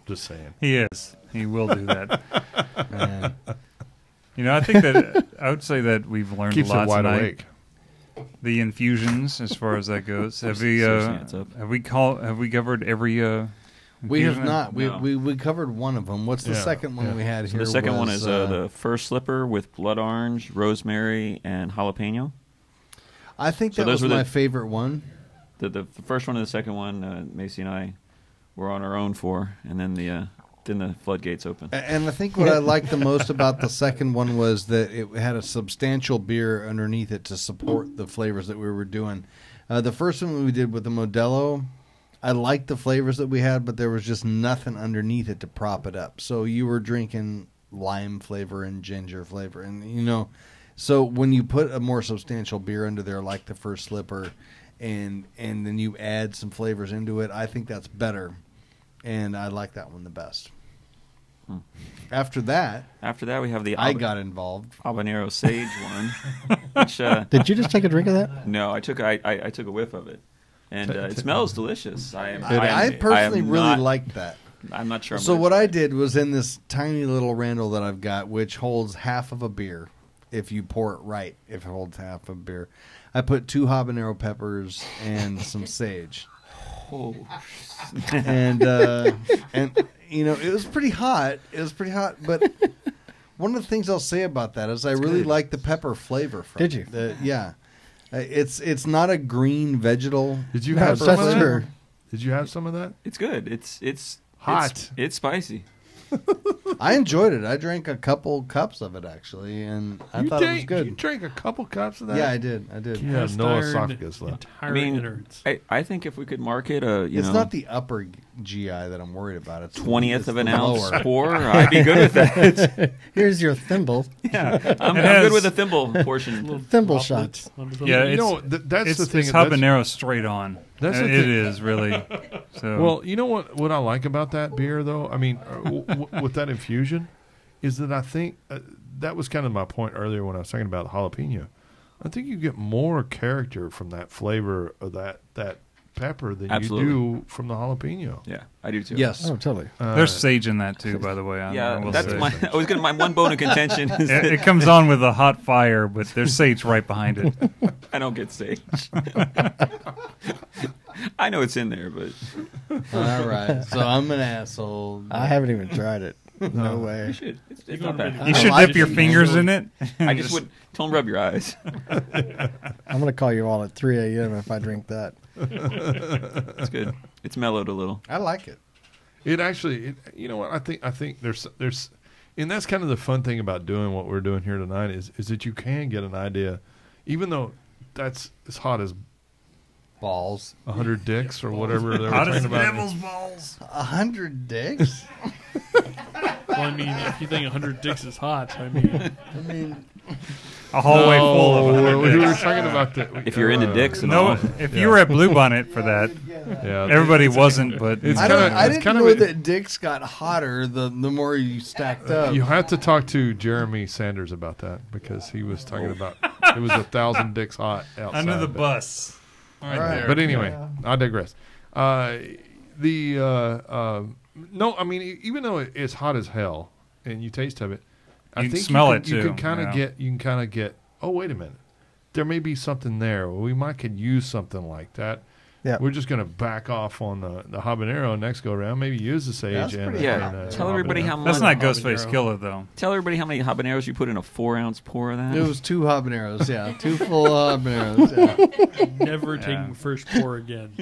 Just saying. He is. He will do that. You know, I think that I would say that we've learned Keeps a lot it wide tonight. awake. The infusions, as far as that goes, have we covered every? We have infusion? not. No. We covered one of them. What's the second one we had So here? the second one was, is the first slipper with blood orange, rosemary, and jalapeno. I think So that those was were my the- favorite one. The first one and the second one, Macy and I were on our own for, and then the floodgates open. And I think what I liked the most about the second one was that it had a substantial beer underneath it to support the flavors that we were doing. The first one we did with the Modelo, I liked the flavors that we had, but there was just nothing underneath it to prop it up. So you were drinking lime flavor and ginger flavor, and so when you put a more substantial beer under there, like the first slipper, and then you add some flavors into it, I think that's better, and I like that one the best. After that, we have the I got involved. habanero sage one. Which, Did you just take a drink of that? no, I took a whiff of it, and it smells delicious. I personally really like that. I'm not sure. So what I did was in this tiny little Randall that I've got, which holds half of a beer, if you pour it right, if it holds half of a beer, I put 2 habanero peppers and some sage. Oh. And it was pretty hot. But one of the things I'll say about that is I really like the pepper flavor from Did you? Yeah. It's not a green vegetal. Did you No, have some that's of that? true. Did you have some of that? It's good. It's hot. It's spicy. I enjoyed it. I drank a couple cups of it actually, and I thought it was good. You drank a couple cups of that? Yeah, I did. You have no Cast iron esophagus left. Entire innards. I think if we could market It's not the upper GI that I'm worried about. It's 20th of an the ounce lower. pour, I'd be good with that. Here's your thimble. Yeah, I'm has- good with a thimble portion. Thimble shots. Yeah, You know, that's the thing. It's that's- habanero straight on. That's the It thing. is really. So Well, you know what I like about that beer, though? I mean, with that infusion, is that I think that was kind of my point earlier when I was talking about jalapeno. I think you get more character from that flavor of that pepper than Absolutely. you do from the jalapeno. Yeah, I do too. Yes. Oh, totally. there's sage in that too, by the way. I Yeah, will that's say. my one bone of contention is that It comes on with a hot fire, but there's sage right behind it. I don't get sage. I know it's in there, but All right. So I'm an asshole. I haven't even tried it. No way. you should. It's not bad. You should like dip your it. fingers in it. I just would tell them rub your eyes. I'm going to call you all at 3 a.m. if I drink that. It's good. It's mellowed a little. I like it. It actually, you know what? I think there's, and that's kind of the fun thing about doing what we're doing here tonight is that you can get an idea, even though that's as hot as Balls. 100 dicks or whatever they were Hot talking as about. devil's balls. 100 dicks? Well, I mean, if you think 100 dicks is hot, I mean, I mean, a hallway full of 100 we were dicks. talking about the. If you're into dicks and No, all. if you were at Bluebonnet for that, Yeah, everybody wasn't, but It's I kinda- didn't kind of know a- that dicks got hotter the more you stacked up. You have to talk to Jeremy Sanders about that because he was talking about it was 1,000 dicks hot outside. under the but- bus. Right there. But anyway, I digress. No, I mean, even though it's hot as hell and you taste of it, I You can think smell you it, can, You too, can kind of yeah. get. Oh, wait a minute. There may be something there. We might could use something like that. Yeah. We're just going to back off on the habanero next go around. Maybe use the sage. That's and pretty Tell everybody how much. That's not habanero. Ghostface Killer, though. Tell everybody how many habaneros you put in a 4-ounce pour of that. It was 2 habaneros, yeah. 2 full habaneros, yeah. Never taking first pour again.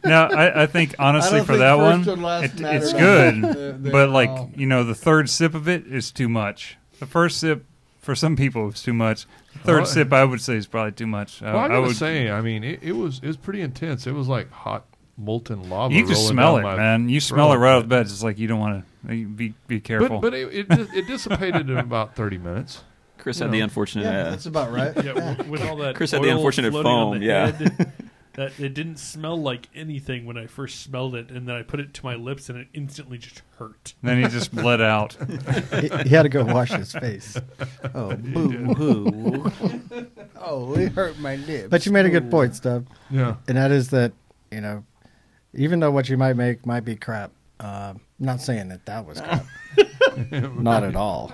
Now, I think honestly I don't for think that first one, and last matter it's that good, much. They're but like all- the third sip of it is too much. The first sip for some people is too much. The third Well, sip I would say is probably too much. Well, I I gotta would say, I mean, it was pretty intense. It was like hot molten lava. you just rolling smell down it, my man. You smell it throat. right off the bat. It's like you don't want to be careful. But it dissipated in about 30 minutes. Chris You had the know. unfortunate. Yeah, that's about right. Yeah, with all that Chris had the oil unfortunate floating on foam, the yeah. head, that it didn't smell like anything when I first smelled it, and then I put it to my lips, and it instantly just hurt. Then he just bled out. He had to go wash his face. Oh, boo-hoo. Oh, it hurt my lips. But you made a good point, Stub. Yeah. And that is that, even though what you might make might be crap, I'm not saying that was crap. Not at all.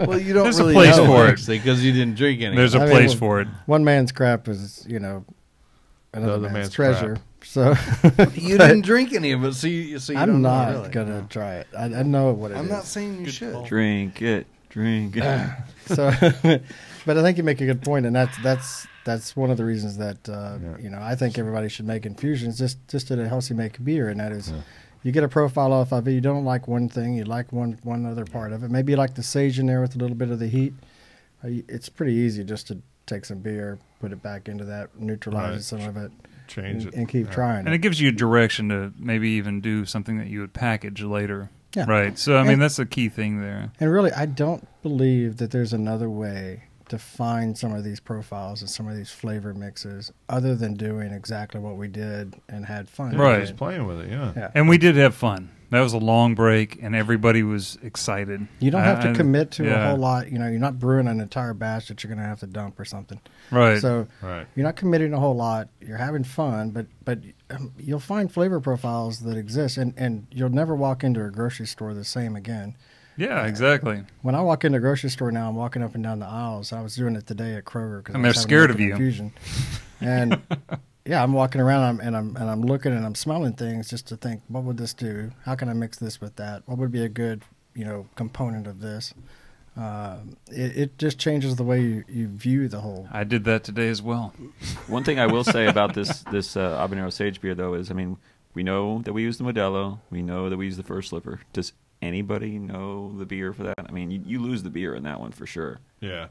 Well, you don't There's a really place know, for it. actually, because you didn't drink any. There's a I mean, place well, for it. One man's crap is, another other man's man's treasure. So You didn't drink any of it, so you I'm don't know, not really. gonna try it. I know what it is. I'm not saying you should. Drink it. So, but I think you make a good point, and that's one of the reasons that I think everybody should make infusions just to help you make beer, and that is you get a profile off of it. You don't like one thing, you like one other part of it. Maybe you like the sage in there with a little bit of the heat. It's pretty easy just to take some beer, put it back into that, neutralize some of it, Change it. and keep trying And it it. gives you direction to maybe even do something that you would package later. Yeah. Right. So, I mean, And- that's a key thing there. And really, I don't believe that there's another way to find some of these profiles and some of these flavor mixes other than doing exactly what we did and had fun. Yeah, Right. Just playing with it, yeah. Yeah. And we did have fun. That was a long break, and everybody was excited. You don't have to commit to a yeah. whole lot. You're not brewing an entire batch that you're going to have to dump or something. Right. So Right. you're not committing a whole lot. You're having fun, but you'll find flavor profiles that exist, and you'll never walk into a grocery store the same again. Yeah, exactly. When I walk into a grocery store now, I'm walking up and down the aisles. I was doing it today at Kroger because And they're scared of you. Infusion. And yeah, I'm walking around and I'm looking and I'm smelling things just to think, what would this do? How can I mix this with that? What would be a good component of this? It just changes the way you view the whole. I did that today as well. One thing I will say about this habanero sage beer, though, is we know that we use the Modelo. We know that we use the First Slipper. Does anybody know the beer for that? I mean, you lose the beer in that one for sure. Yeah.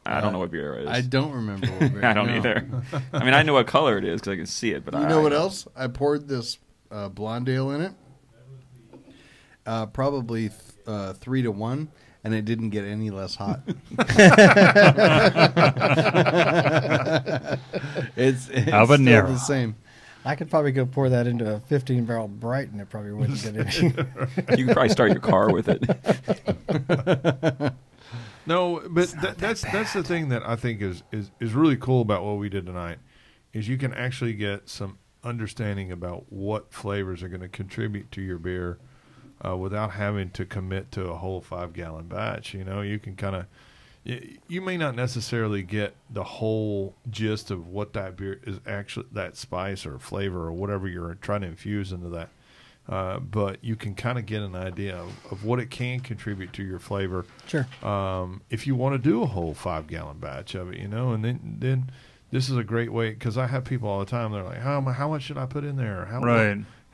I don't know what beer it is. I don't remember what beer. I don't no. either. I mean, I know what color it is because I can see it. But You know what else? I poured this blonde ale in it. Probably 3-1, and it didn't get any less hot. It's Habanero. still the same. I could probably go pour that into a 15-barrel Bright, and it probably wouldn't get any. You can probably start your car with it. No, but that's the thing that I think is really cool about what we did tonight, is you can actually get some understanding about what flavors are going to contribute to your beer without having to commit to a whole 5-gallon batch. You can kind of, you may not necessarily get the whole gist of what that beer is actually, that spice or flavor or whatever you're trying to infuse into that. But you can kind of get an idea of what it can contribute to your flavor. Sure. If you want to do a whole 5-gallon batch of it, and then this is a great way, because I have people all the time. They're like, how much should I put in there?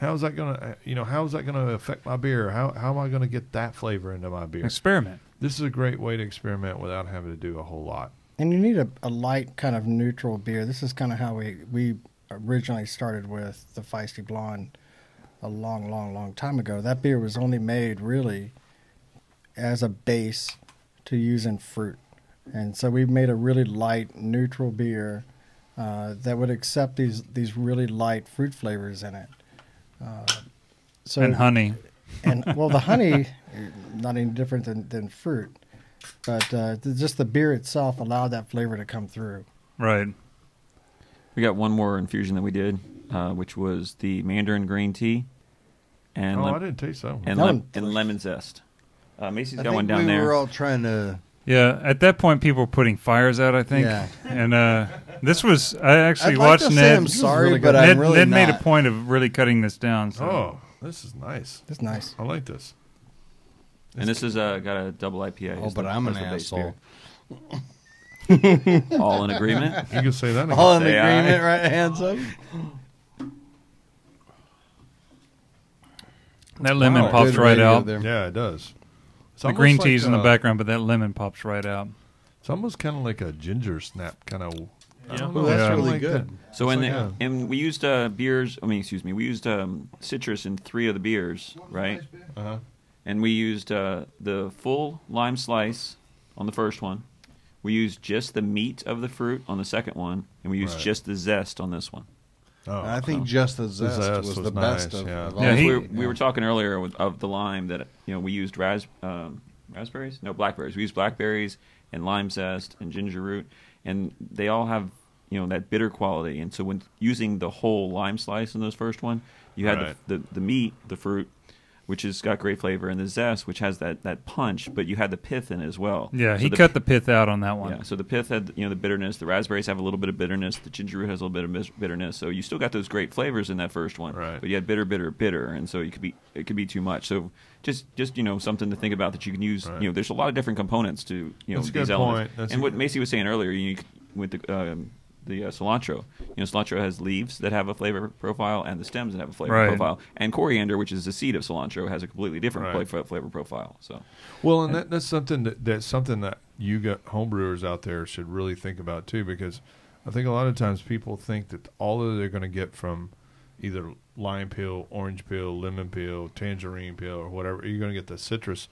How is that gonna how is that gonna affect my beer? How am I gonna get that flavor into my beer? Experiment. This is a great way to experiment without having to do a whole lot. And you need a light kind of neutral beer. This is kind of how we originally started with the Feisty Blonde a long time ago. That beer was only made really as a base to use in fruit. And so we've made a really light, neutral beer that would accept these really light fruit flavors in it. And honey. And well, the honey, not any different than fruit, but just the beer itself allowed that flavor to come through. Right. We got one more infusion that we did, which was the mandarin green tea. And I didn't taste that one. And lemon zest. Macy's got one we down there. were all trying to... Yeah, at that point, people were putting fires out, I think. Yeah. And this was, I actually I'd like watched to say Ned. I'm sorry, really but good. I'm Ned, really Ned not. made a point of really cutting this down. So. Oh, this is nice. It's nice. I like this. And this is got a double IPA. Oh, but I'm an asshole. All in agreement? You can say that. All in Say agreement, aye. right? Hands up. That lemon Wow, pops good right radio out. there. Yeah, it does. It's The almost green like, tea's in the background, but that lemon pops right out. It's almost kind of like a ginger snap kind of. Yeah. Ooh, that's Yeah. really like good. So in It's the, like and we used beers. We used citrus in 3 of the beers, right? Uh-huh. And we used the full lime slice on the first one. We used just the meat of the fruit on the second one, and we used Right. just the zest on this one. Oh, I think just the zest, zest was was the best nice, of, yeah. of all. Yeah, We were talking earlier of the lime that we used raspberries, no, blackberries. We used blackberries and lime zest and ginger root, and they all have that bitter quality. And so when using the whole lime slice in those first one, you had Right. the meat, the fruit, which has got great flavor, and the zest, which has that punch, but you had the pith in it as well. Yeah, So he cut the pith out on that one. Yeah, so the pith had the bitterness. The raspberries have a little bit of bitterness. The ginger root has a little bit of bitterness. So you still got those great flavors in that first one, Right. but you had bitter, and so it could be too much. So just something to think about that you can use. Right. There's a lot of different components to That's a these good elements. point. That's And a what good- Macy was saying earlier, with the cilantro. Cilantro has leaves that have a flavor profile and the stems that have a flavor Right. profile. And coriander, which is the seed of cilantro, has a completely different Right. flavor profile. So Well, and that's something that you got homebrewers out there should really think about too, because I think a lot of times people think that all that they're going to get from either lime peel, orange peel, lemon peel, tangerine peel, or whatever, you're going to get the citrus.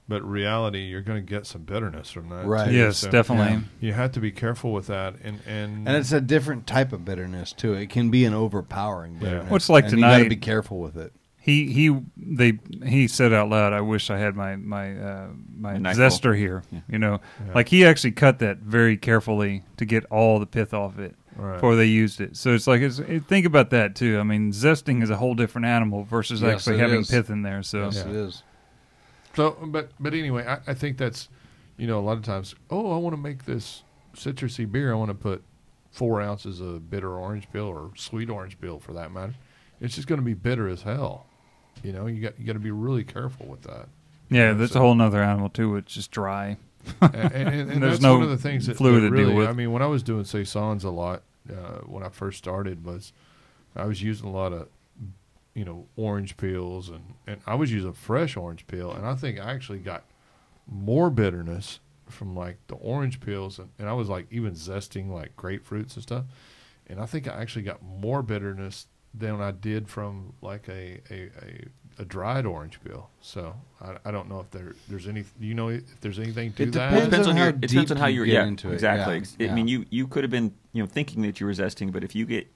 But in reality, you're going to get some bitterness from that. Right. too. Yes, So definitely. You have to be careful with that, and And it's a different type of bitterness too. It can be an overpowering bitterness. Well, it's like and you got to tonight- be careful with it. He said out loud, "I wish I had my knife zester here." Yeah. Yeah. Like he actually cut that very carefully to get all the pith off it Right. before they used it. So it's like think about that too. I mean, zesting is a whole different animal versus Yes, actually it having is. pith in there. So Yes, Yeah. it is. So, but anyway, I think that's, a lot of times, I want to make this citrusy beer. I want to put 4 ounces of bitter orange peel or sweet orange peel for that matter. It's just going to be bitter as hell. You got to be really careful with that. yeah, that's a whole nother animal too. It's just dry. And There's that's no one of the things that fluid that to deal really, with. I mean, when I was doing saisons a lot, when I first started, I was using a lot of orange peels, and I was using fresh orange peel, and I think I actually got more bitterness from like the orange peels, and I was like even zesting like grapefruits and stuff, and I think I actually got more bitterness than I did from like a dried orange peel. So I don't know if there's any, if there's anything to It that. depends on how it depends on deep how you you're get into it. exactly. Yeah. I mean, you could have been thinking that you were zesting, but if you get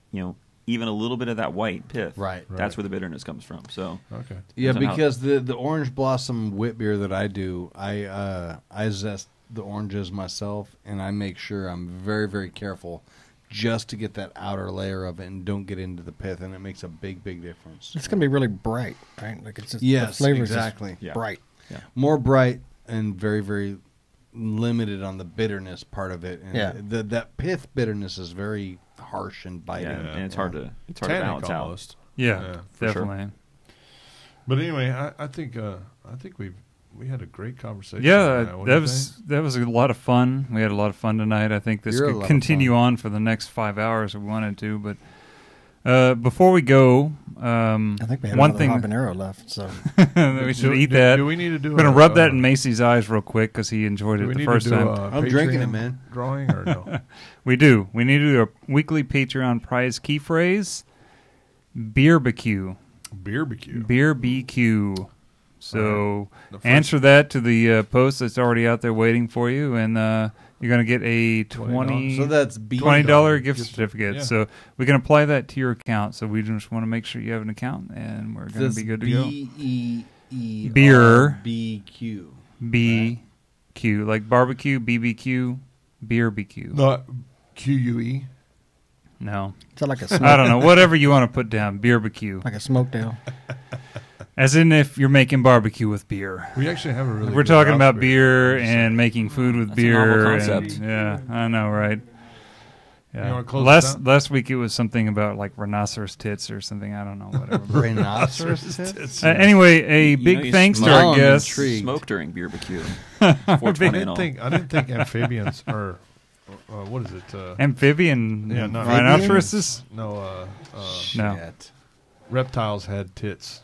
even a little bit of that white pith, Right. that's where the bitterness comes from. So Okay. Yeah, Depends on how- because the orange blossom wit beer that I do, I zest the oranges myself, and I make sure I'm very, very careful just to get that outer layer of it and don't get into the pith, and it makes a big, big difference. It's going to be really bright, right? Like it's just, Yes, the flavor is exactly. just Yeah. bright. More bright and very, very limited on the bitterness part of it. And Yeah. that pith bitterness is very harsh and biting. yeah, and it's hard to Tannic balance out. almost. Yeah, for sure. definitely. But anyway, I think we had a great conversation. Yeah, tonight. What do you think? that was a lot of fun. We had a lot of fun tonight. I think this You're a lot could of continue fun. on for the next 5 hours if we wanted to. But before we go, I think we have one another thing habanero left. So we should eat that. Do we need to do? I'm gonna rub that in Macy's eyes real quick because he enjoyed Do it we the need first to do time. a I'm drinking it, Patreon man. Drawing or no? We do. We need to do a weekly Patreon prize key phrase: beer BQ. Beer BQ. Beer BQ. So answer that to the post that's already out there waiting for you, and you're going to get a $20 gift certificate. Yeah. So we can apply that to your account. So we just want to make sure you have an account, and we're going to be good to go. Beer BQ. BQ, like barbecue, BBQ, beer BQ. Not QUE. No. It's like a I don't know. Whatever you want to put down. Beer BQ. Like a smoked ale. As in if you're making barbecue with beer. We actually have a really We're talking about beer and making food with beer. That's a novel concept. Yeah, I know, right? Yeah. Last week it was something about like rhinoceros tits or something. I don't know. Whatever. Rhinoceros tits? Anyway, a big thanks to our guests. Smoke during beer BQ. 420 and all. I didn't think amphibians are... what is it? Amphibian rhinoceroses? No. No. Reptiles had tits.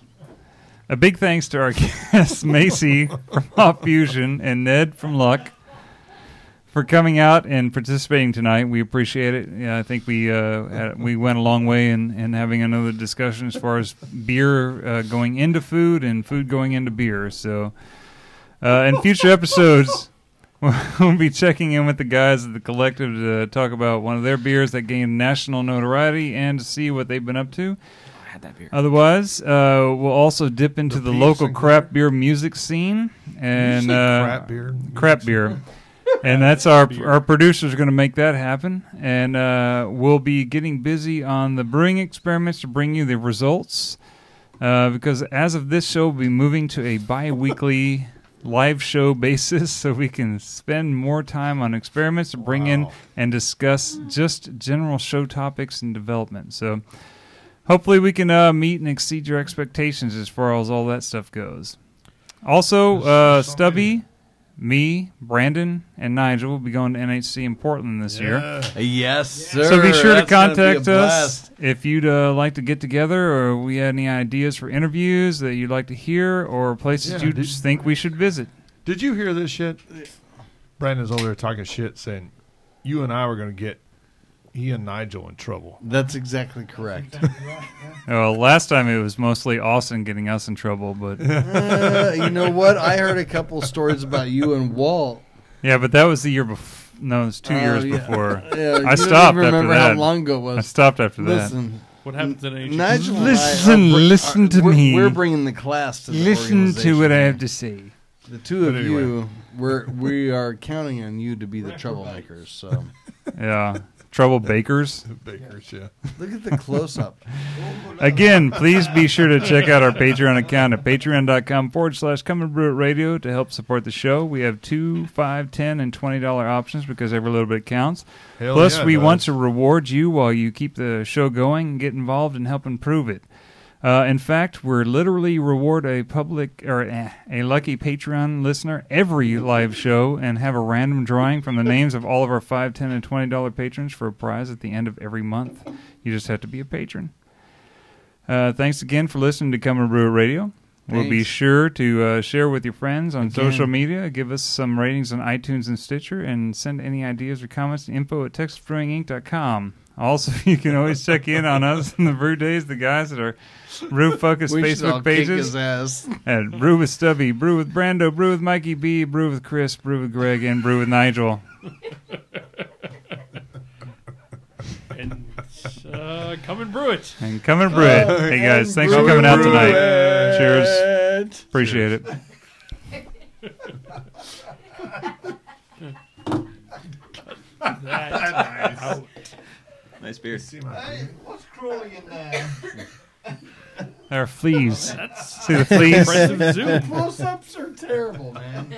A big thanks to our guests, Macy from HopFusion and Ned from Luck, for coming out and participating tonight. We appreciate it. Yeah, I think we went a long way in having another discussion as far as beer going into food and food going into beer. So in future episodes, we'll be checking in with the guys at the Collective to talk about one of their beers that gained national notoriety and to see what they've been up to. That beer. Otherwise, we'll also dip into the local craft beer music scene and crap beer, and that's our producers are going to make that happen. And we'll be getting busy on the brewing experiments to bring you the results. Because as of this show, we'll be moving to a bi-weekly live show basis, so we can spend more time on experiments to bring in and discuss just general show topics and development. So. Hopefully we can meet and exceed your expectations as far as all that stuff goes. Also, Stubby, me, Brandon, and Nigel will be going to NHC in Portland this year. Yes, sir. So be sure to contact us if you'd like to get together, or we had any ideas for interviews that you'd like to hear, or places you just think we should visit. Did you hear this shit? Brandon's over there talking shit, saying you and I were going to get he and Nigel in trouble. That's exactly correct. Well, last time it was mostly Austin getting us in trouble, but you know what? I heard a couple stories about you and Walt. Yeah, but that was the year before. No, it was 2 years before. Yeah, I stopped after remember that. How long ago it was? I stopped after Listen, What happens in Asia? Nigel, listen to me. We're bringing the class to the Listen to what I have to say. The two of you, we are counting on you to be the troublemakers. So, yeah. Trouble bakers. Bakers, yeah. Look at the close-up. Again, please be sure to check out our Patreon account at patreon.com/Come and Brew It Radio to help support the show. We have $2, $5, $10, and $20 options because every little bit counts. Plus, we want to reward you while you keep the show going and get involved and help improve it. In fact, we're literally reward a lucky Patreon listener every live show and have a random drawing from the names of all of our $5, $10, and $20 patrons for a prize at the end of every month. You just have to be a patron. Thanks again for listening to Come and Brew It Radio. Thanks. We'll be sure to share with your friends on social media. Give us some ratings on iTunes and Stitcher, and send any ideas or comments to info@texasbrewinginc.com. Also, you can always check in on us in the Brew Days, the guys at our Brew Focus Facebook pages. At Brew with Stubby, Brew with Brando, Brew with Mikey B, Brew with Chris, Brew with Greg, and Brew with Nigel. And come and brew it. And come and brew it. Hey, guys, thanks for coming out tonight. Cheers. Appreciate it. That's out. Nice beer. Hey, what's crawling in there? There are fleas. See the fleas? Friends of Zoom. Close-ups are terrible, man.